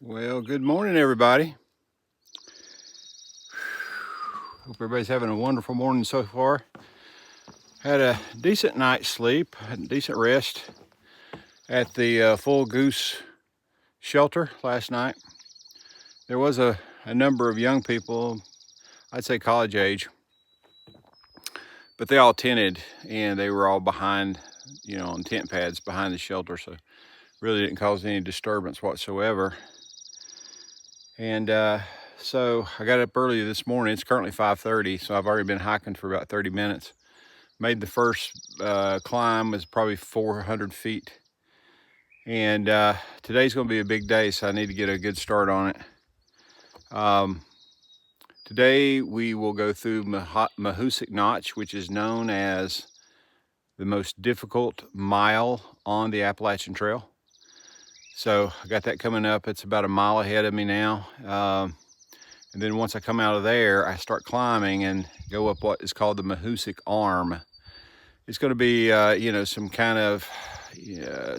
Well, good morning, everybody. Hope everybody's having a wonderful morning so far. Had a decent night's sleep, had a decent rest at the Full Goose shelter last night. There was a number of young people, I'd say college age, but they all tented and they were all behind, on tent pads behind the shelter, so really didn't cause any disturbance whatsoever. And so I got up early this morning. It's currently 5:30, so I've already been hiking for about 30 minutes. Made the first climb, was probably 400 feet. And today's going to be a big day, so I need to get a good start on it. Today we will go through Mahoosuc Notch, which is known as the most difficult mile on the Appalachian Trail. So I got that coming up. It's about a mile ahead of me now. And then once I come out of there, I start climbing and go up what is called the Mahoosuc Arm. It's going to be, some kind of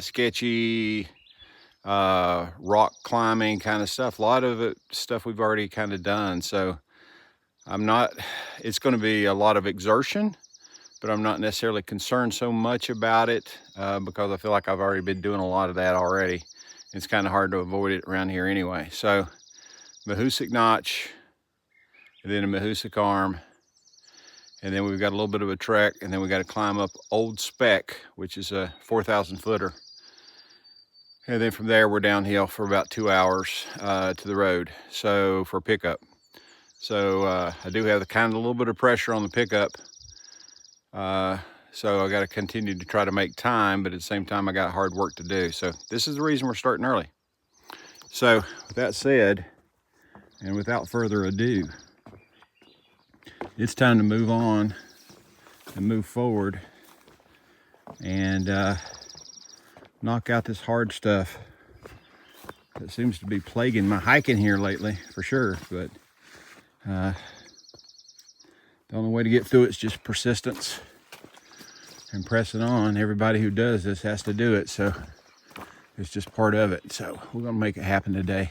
sketchy rock climbing kind of stuff. A lot of it stuff we've already kind of done. So it's going to be a lot of exertion, but I'm not necessarily concerned so much about it because I feel like I've already been doing a lot of that already. It's kind of hard to avoid it around here anyway. So Mahoosuc Notch, and then a Mahoosuc Arm, and then we've got a little bit of a trek, and then we got to climb up Old Speck, which is a 4,000 footer. And then from there, we're downhill for about 2 hours to the road, so for pickup. So I do have a little bit of pressure on the pickup. So I got to continue to try to make time, but at the same time, I got hard work to do. So this is the reason we're starting early. So with that said, and without further ado, it's time to move on and move forward and knock out this hard stuff that seems to be plaguing my hiking here lately, for sure. But the only way to get through it is just persistence and pressing on. Everybody who does this has to do it, so it's just part of it. So we're gonna make it happen today.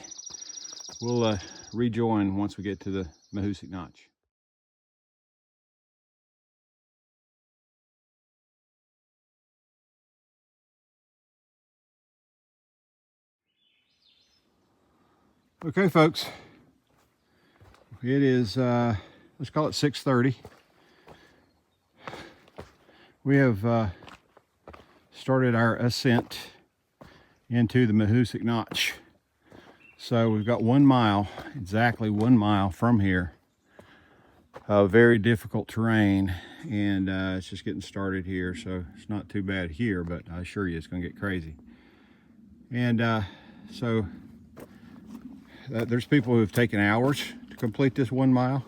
We'll rejoin once we get to the Mahoosuc Notch. Okay, folks, it is let's call it 6:30. We have started our ascent into the Mahoosuc Notch. So we've got 1 mile, exactly 1 mile from here. Very difficult terrain, and it's just getting started here, so it's not too bad here, but I assure you it's going to get crazy. And so there's people who have taken hours to complete this 1 mile.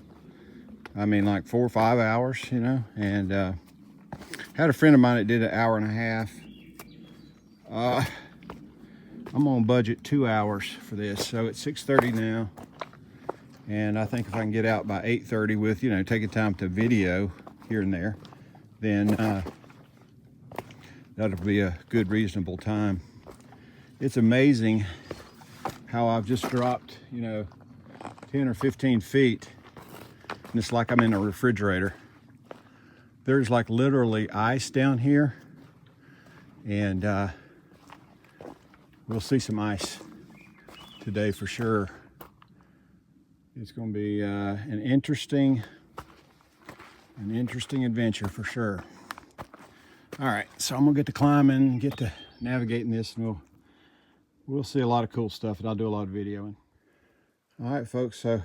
I mean, like 4 or 5 hours, and had a friend of mine that did 1.5 hours. I'm on budget 2 hours for this, so it's 6:30 now, and I think if I can get out by 8:30 with taking time to video here and there, then that'll be a good reasonable time. It's amazing how I've just dropped 10 or 15 feet, and it's like I'm in a refrigerator. There's like literally ice down here, and we'll see some ice today for sure. It's going to be an interesting adventure for sure. All right, so I'm gonna get to climbing, get to navigating this, and we'll see a lot of cool stuff, and I'll do a lot of videoing. All right, folks, so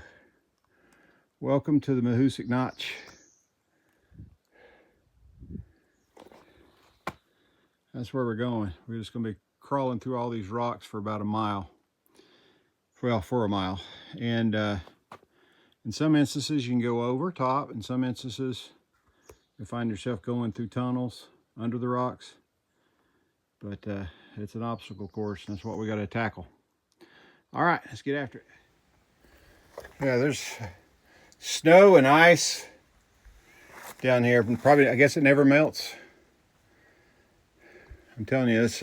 welcome to the Mahoosuc Notch. That's where we're going. We're just gonna be crawling through all these rocks for about a mile. Well, for a mile. And in some instances you can go over top. In some instances you find yourself going through tunnels under the rocks. But it's an obstacle course, and that's what we got to tackle. All right, let's get after it. Yeah, there's snow and ice down here. Probably, I guess it never melts. I'm telling you, it's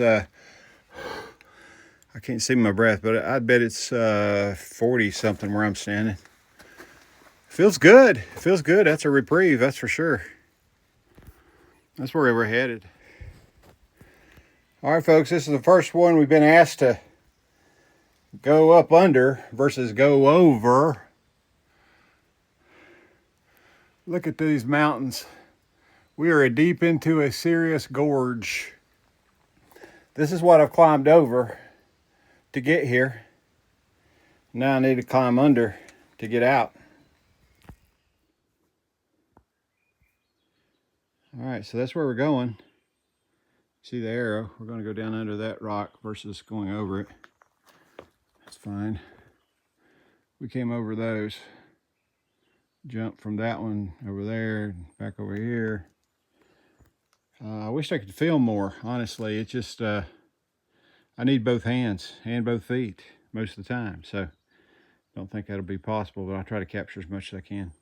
I can't see my breath, but I bet it's 40 something where I'm standing. Feels good. Feels good. That's a reprieve, that's for sure. That's where we're headed. All right, folks, this is the first one we've been asked to go up under versus go over. Look at these mountains. We are deep into a serious gorge. This is what I've climbed over to get here. Now I need to climb under to get out. All right, so that's where we're going. See the arrow? We're going to go down under that rock versus going over it. That's fine. We came over those. Jumped from that one over there, back over here. I wish I could film more, honestly. It's just, I need both hands and both feet most of the time. So don't think that'll be possible, but I'll try to capture as much as I can.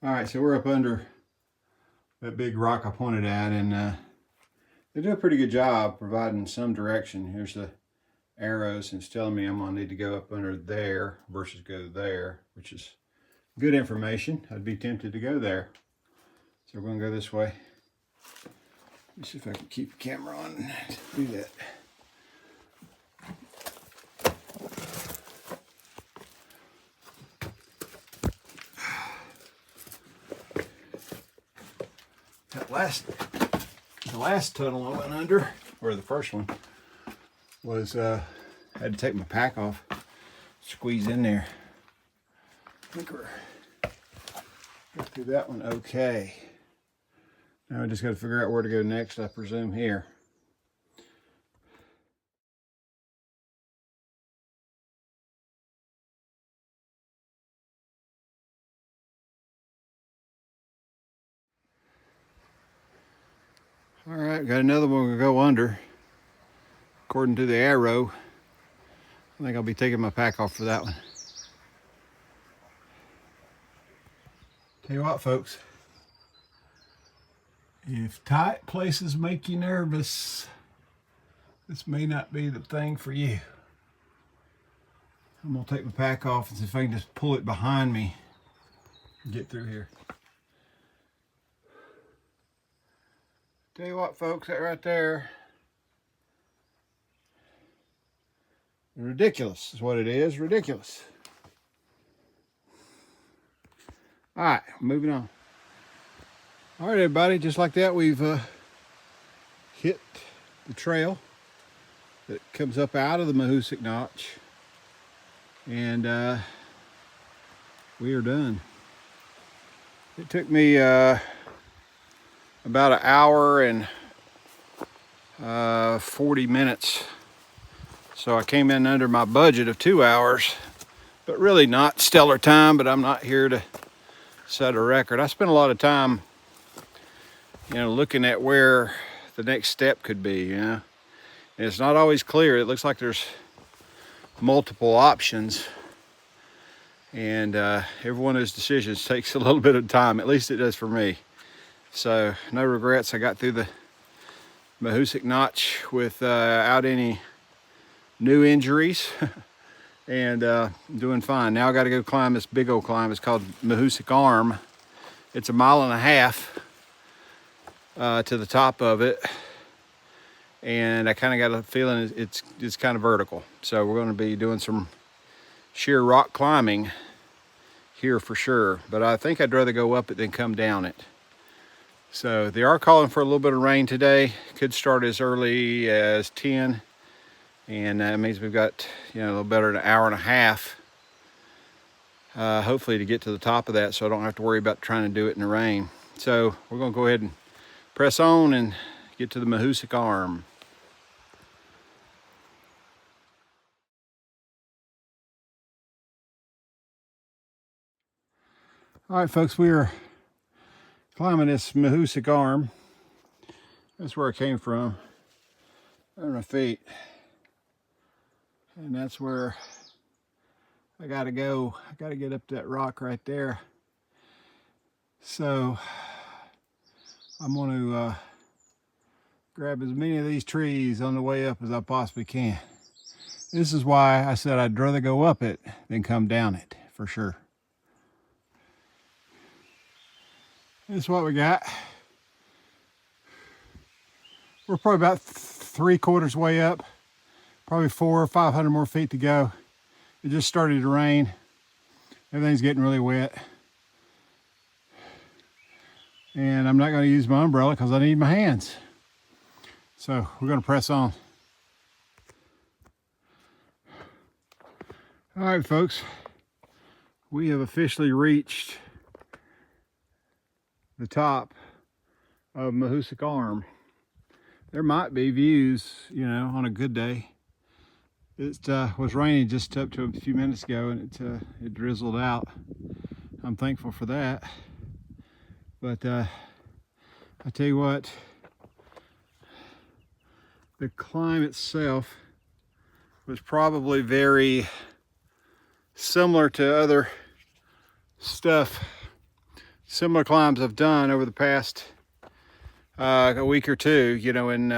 All right, so we're up under that big rock I pointed at, and they do a pretty good job providing some direction. Here's the arrows, and it's telling me I'm gonna need to go up under there versus go there, which is good information. I'd be tempted to go there. So we're gonna go this way. Let me see if I can keep the camera on and do that. The last tunnel I went under, or the first one, was I had to take my pack off, squeeze in there. I think we're got through that one okay. Now I just got to figure out where to go next, I presume here. All right, got another one to go under. According to the arrow, I think I'll be taking my pack off for that one. Tell you what, folks, if tight places make you nervous, this may not be the thing for you. I'm gonna take my pack off and see if I can just pull it behind me and get through here. Tell you what, folks, that right there, ridiculous is what it is, ridiculous. All right, moving on. All right, everybody, just like that, we've hit the trail that comes up out of the Mahoosuc Notch, and we are done. It took me about an hour and 40 minutes. So I came in under my budget of 2 hours, but really not stellar time, but I'm not here to set a record. I spent a lot of time, looking at where the next step could be, And it's not always clear. It looks like there's multiple options, and every one of those decisions takes a little bit of time. At least it does for me. So no regrets. I got through the Mahoosuc Notch without any new injuries and doing fine. Now I got to go climb this big old climb. It's called Mahoosuc Arm. It's 1.5 miles to the top of it, and I kind of got a feeling it's kind of vertical. So we're going to be doing some sheer rock climbing here for sure, but I think I'd rather go up it than come down it. So they are calling for a little bit of rain today. Could start as early as 10, and that means we've got a little better than 1.5 hours, hopefully, to get to the top of that, so I don't have to worry about trying to do it in the rain. So we're going to go ahead and press on and get to the Mahoosuc Arm. All right, folks, we are climbing this Mahoosuc Arm. That's where I came from, under my feet. And that's where I gotta go. I gotta get up that rock right there. So I'm gonna grab as many of these trees on the way up as I possibly can. This is why I said I'd rather go up it than come down it, for sure. This is what we got. We're probably about 3/4 way up, probably 400 or 500 more feet to go. It just started to rain. Everything's getting really wet. And I'm not going to use my umbrella because I need my hands. So we're going to press on. All right, folks. We have officially reached the top of Mahoosuc Arm. There might be views, you know, on a good day. It was raining just up to a few minutes ago, and it drizzled out. I'm thankful for that. But I tell you what, the climb itself was probably very similar to other stuff, similar climbs I've done over the past a week or two, you know, in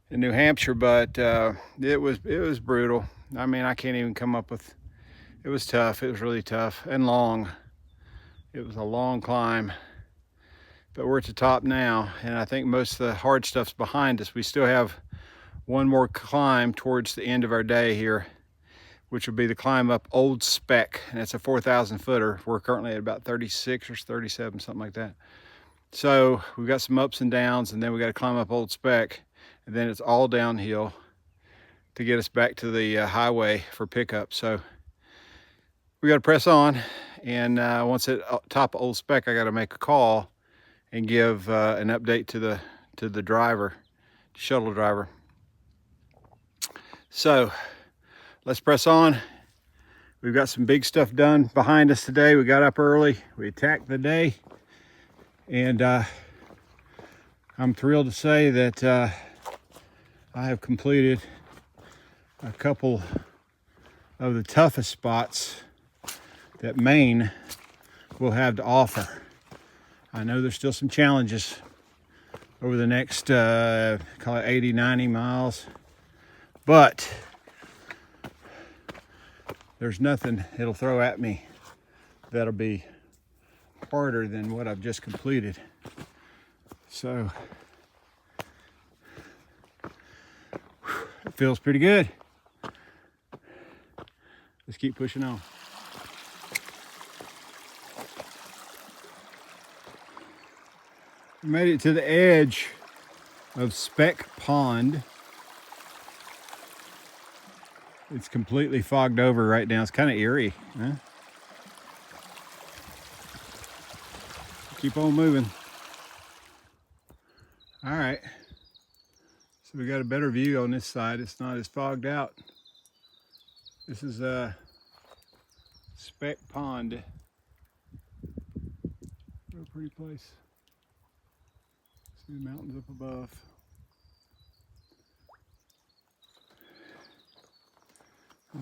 New Hampshire, but it was brutal. I mean, I can't even come up with. It was tough. It was really tough and long. It was a long climb, but we're at the top now, and I think most of the hard stuff's behind us. We still have one more climb towards the end of our day here, which will be the climb up Old Spec, and it's a 4,000 footer. We're currently at about 36 or 37, something like that. So we've got some ups and downs, and then we got to climb up Old Spec, and then it's all downhill to get us back to the highway for pickup. So we got to press on, and once at top of Old Spec, I got to make a call and give an update to the driver, shuttle driver. So let's press on. We've got some big stuff done behind us today. We got up early, we attacked the day, and I'm thrilled to say that I have completed a couple of the toughest spots that Maine will have to offer. I know there's still some challenges over the next, call it 80, 90 miles, but there's nothing it'll throw at me that'll be harder than what I've just completed. So it feels pretty good. Let's keep pushing on. We made it to the edge of Spec Pond. It's completely fogged over right now. It's kind of eerie, huh? Keep on moving. All right. So we got a better view on this side. It's not as fogged out. This is Spec Pond. Real pretty place. See the mountains up above.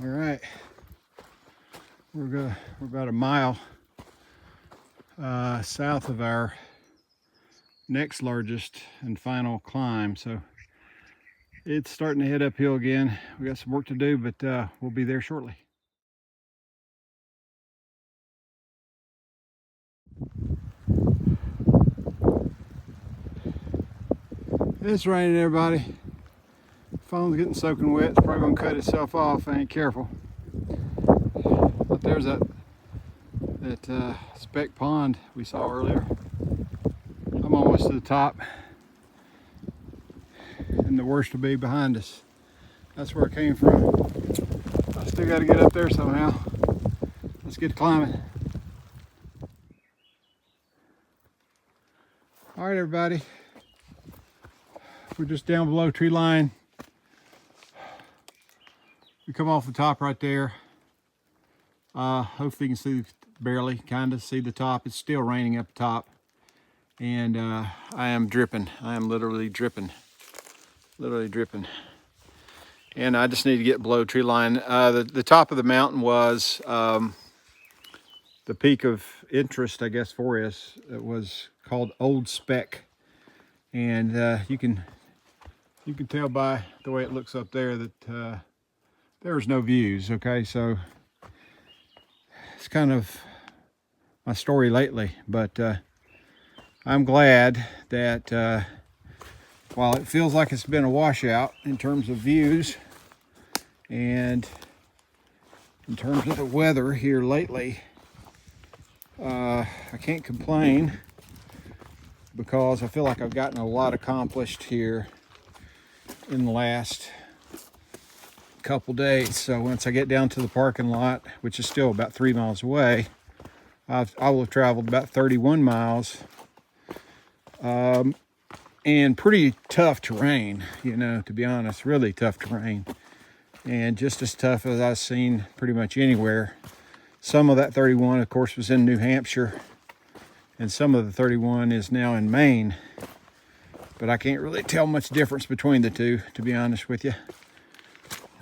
All right, we're about a mile south of our next largest and final climb, so it's starting to head uphill again. We got some work to do, but we'll be there shortly. It's raining, everybody. Phone's getting soaking wet. It's probably gonna cut itself off if I ain't careful. But there's that Spec Pond we saw earlier. I'm almost to the top, and the worst will be behind us. That's where it came from. I still got to get up there somehow. Let's get climbing. All right, everybody. We're just down below tree line. We come off the top right there. Hopefully you can see, barely, kind of see the top. It's still raining up top. And I am dripping. I am literally dripping. Literally dripping. And I just need to get below tree line. The top of the mountain was the peak of interest, I guess, for us. It was called Old Spec. And you can tell by the way it looks up there that there's no views. Okay, so it's kind of my story lately, but I'm glad that while it feels like it's been a washout in terms of views and in terms of the weather here lately, I can't complain because I feel like I've gotten a lot accomplished here in the last couple days. So once I get down to the parking lot, which is still about 3 miles away, I will have traveled about 31 miles, and pretty tough terrain, you know, to be honest, really tough terrain, and just as tough as I've seen pretty much anywhere. Some of that 31, of course, was in New Hampshire, and some of the 31 is now in Maine, but I can't really tell much difference between the two, to be honest with you.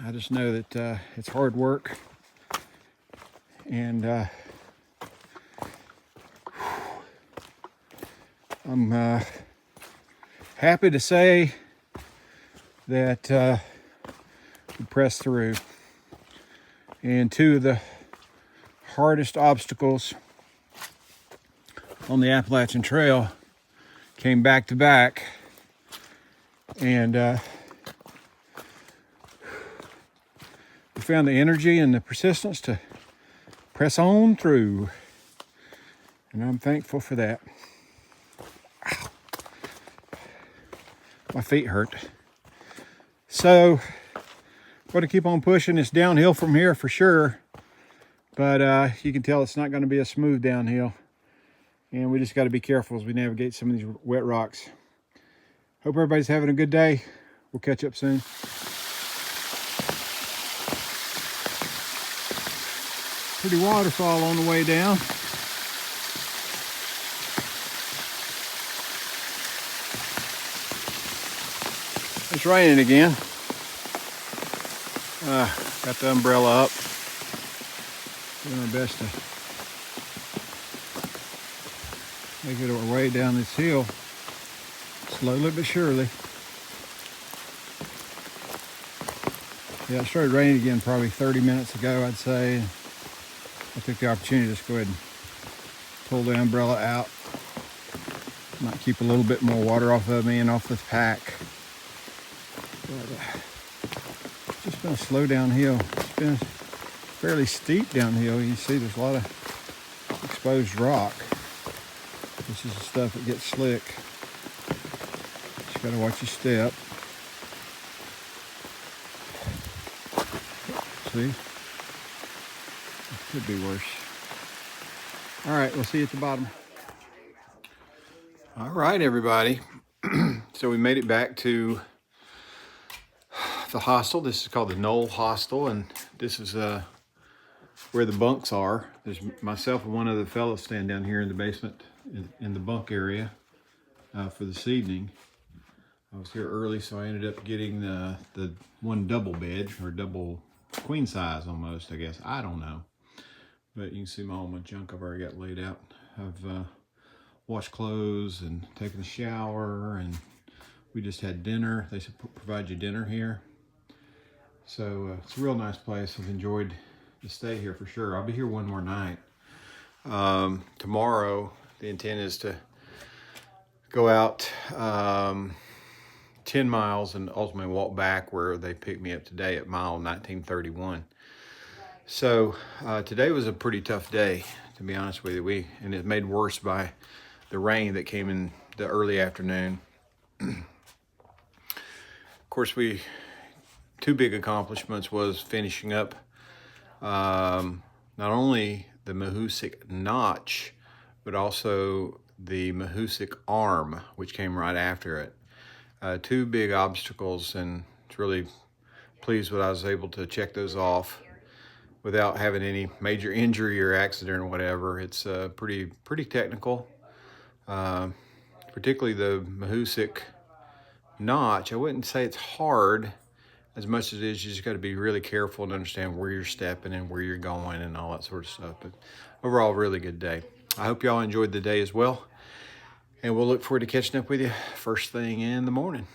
I just know that it's hard work, and I'm happy to say that we pressed through. And two of the hardest obstacles on the Appalachian Trail came back to back, and we found the energy and the persistence to press on through, and I'm thankful for that. Ow. My feet hurt. So going to keep on pushing. It's downhill from here for sure, but you can tell it's not going to be a smooth downhill, and we just got to be careful as we navigate some of these wet rocks. Hope everybody's having a good day. We'll catch up soon. Pretty waterfall on the way down. It's raining again. Got the umbrella up. Doing our best to make it our way down this hill, slowly but surely. Yeah, it started raining again probably 30 minutes ago, I'd say. I took the opportunity to just go ahead and pull the umbrella out. Might keep a little bit more water off of me and off this pack. But it's just been a slow downhill. It's been fairly steep downhill. You see there's a lot of exposed rock. This is the stuff that gets slick. Just gotta watch your step. See? It could be worse. All right, we'll see you at the bottom. All right, everybody. So we made it back to the hostel. This is called the Knoll Hostel, and this is where the bunks are. There's myself and one other fellow staying down here in the basement in the bunk area for this evening. I was here early, so I ended up getting the one double bed, or double queen size almost, I guess. I don't know. But you can see all my junk I've already got laid out. I've washed clothes and taken a shower, and we just had dinner. They provide you dinner here. So it's a real nice place. I've enjoyed the stay here for sure. I'll be here one more night. Tomorrow, the intent is to go out 10 miles and ultimately walk back where they picked me up today at mile 1931. So today was a pretty tough day, to be honest with you. And it's made worse by the rain that came in the early afternoon. Of course, two big accomplishments was finishing up not only the Mahoosuc notch, but also the Mahoosuc arm, which came right after it. Two big obstacles, and it's really pleased that I was able to check those off without having any major injury or accident or whatever. It's pretty technical, particularly the Mahoosuc notch. I wouldn't say it's hard as much as it is. You just got to be really careful and understand where you're stepping and where you're going and all that sort of stuff. But overall, really good day. I hope y'all enjoyed the day as well. And we'll look forward to catching up with you first thing in the morning.